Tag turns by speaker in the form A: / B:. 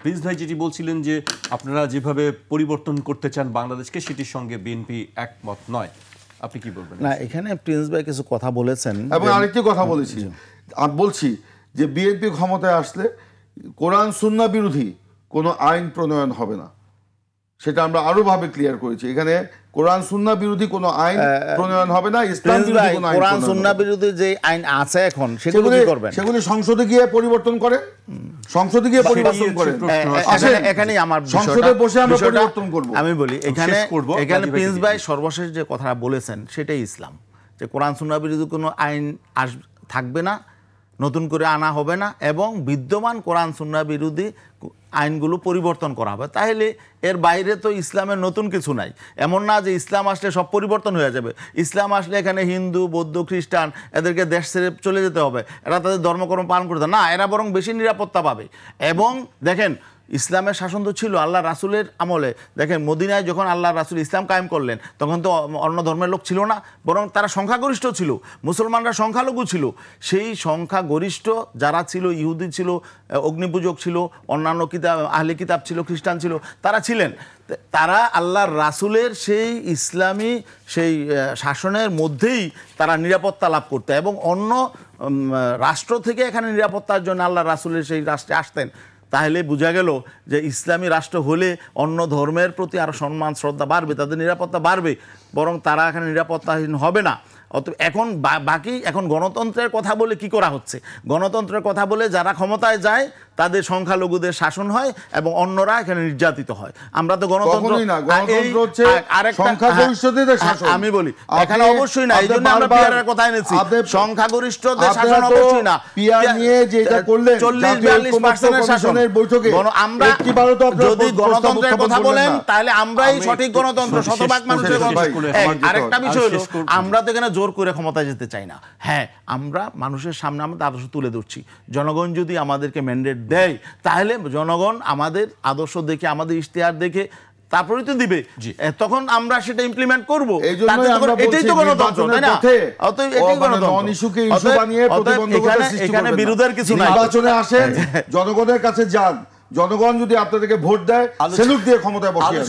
A: Prince ভাই যেটি বলছিলেন যে আপনারা যেভাবে পরিবর্তন করতে চান বাংলাদেশকে, সেটির সঙ্গে বিএনপি একমত নয়, আপনি কি বলবেন?
B: না, এখানে প্রিন্স ভাই কিছু কথা বলেছেন
C: এবং আরেকটি কথা বলেছি, আমি বলছি যে বিএনপি ক্ষমতায় আসলে কোরআন সুন্নাহ বিরোধী কোনো আইন প্রণয়ন হবে না, সেটা আমরা আরো ভাবে ক্লিয়ার করেছি। এখানে কোরআন সুন্নাহ বিরোধী কোনো আইন প্রণয়ন হবে না, ইসলাম বিরোধী কোনো আইন।
B: কোরআন সুন্নাহ বিরোধী যে আইন আছে এখন সেগুলো কি করবেন?
C: সেগুলি সংসদে গিয়ে পরিবর্তন করে, সংসদে গিয়ে পরিবর্তন করে।
B: এখানেই আমার
C: সংসদে বসে আমরা পরিবর্তন করব।
B: আমি বলি এখানে প্রিন্স ভাই সর্বশেষ যে কথাটা বলেছেন সেটাই ইসলাম, যে কোরআন সুন্নাহ বিরোধী কোনো আইন থাকবে না, নতুন করে আনা হবে না, এবং বিদ্যমান কোরআন সুন্নাহ বিরোধী আইনগুলো পরিবর্তন করা হবে। তাহলে এর বাইরে তো ইসলামের নতুন কিছু নাই। এমন না যে ইসলাম আসলে সব পরিবর্তন হয়ে যাবে। ইসলাম আসলে এখানে হিন্দু, বৌদ্ধ, খ্রিস্টান এদেরকে দেশ ছেড়ে চলে যেতে হবে, এরা তাদের ধর্মকর্ম পালন করতে না, এরা বরং বেশি নিরাপত্তা পাবে। এবং দেখেন ইসলামের শাসন তো ছিল আল্লাহ রাসুলের আমলে। দেখেন মদিনায় যখন আল্লাহ রাসুল ইসলাম কায়েম করলেন তখন তো অন্য ধর্মের লোক ছিল না, বরং তারা সংখ্যাগরিষ্ঠ ছিল, মুসলমানরা সংখ্যালঘু ছিল। সেই সংখ্যাগরিষ্ঠ যারা ছিল, ইহুদি ছিল, অগ্নিপূজক ছিল, অন্যান্য কিতাব আহলে কিতাব ছিল, খ্রিস্টান ছিল, তারা ছিলেন। তারা আল্লাহর রাসুলের সেই ইসলামী সেই শাসনের মধ্যেই তারা নিরাপত্তা লাভ করতো, এবং অন্য রাষ্ট্র থেকে এখানে নিরাপত্তার জন্য আল্লাহ রাসুলের সেই রাষ্ট্রে আসতেন। তাহলে বোঝা গেল যে ইসলামী রাষ্ট্র হলে অন্য ধর্মের প্রতি আরও সম্মান শ্রদ্ধা বাড়বে, তাদের নিরাপত্তা বাড়বে, বরং তারা এখানে নিরাপত্তাহীন হবে না। অতএব এখন বাকি এখন গণতন্ত্রের কথা বলে কি করা হচ্ছে? গণতন্ত্রের কথা বলে যারা ক্ষমতায় যায় তাদের সংখ্যালঘুদের শাসন হয় এবং অন্যরা এখানে নির্যাতিত হয়। আমরা তো গণতন্ত্র আমি বলি এখানে অবশ্যই না, এই জন্য আমরা পিয়ারের কথা এনেছি। সংখ্যাগরিষ্ঠদের শাসন অবশ্যই না,
C: পিয়ার নিয়ে যেটা করলেন
B: 40-42% শাসন। আমরা যদি গণতন্ত্রের কথা বলেন তাহলে আমরাই সঠিক গণতন্ত্র, শতভাগ মানুষের গণতন্ত্র। আরেকটা বিষয় হলো আমরা তো এখানে জোর করে ক্ষমতায় যেতে চাই না। হ্যাঁ, আমরা মানুষের সামনে আমাদের আদর্শ তুলে ধরছি। জনগণ যদি আমাদেরকে ম্যান্ডেট দেয় তাহলে জনগণ আমাদের আদর্শ দেখে, আমাদের ইশতেহার দেখে তারপরে তো দিবে, তখন আমরা সেটা ইমপ্লিমেন্ট করবো। এটাই তো গণতন্ত্র, তাই না? এখানে বিরোধের কিছু নাই।
C: নির্বাচনে আসেন, জনগণের কাছে যান, জনগণ যদি আপনাদেরকে ভোট দেয়, সেলুট দিয়ে ক্ষমতায় বসিয়ে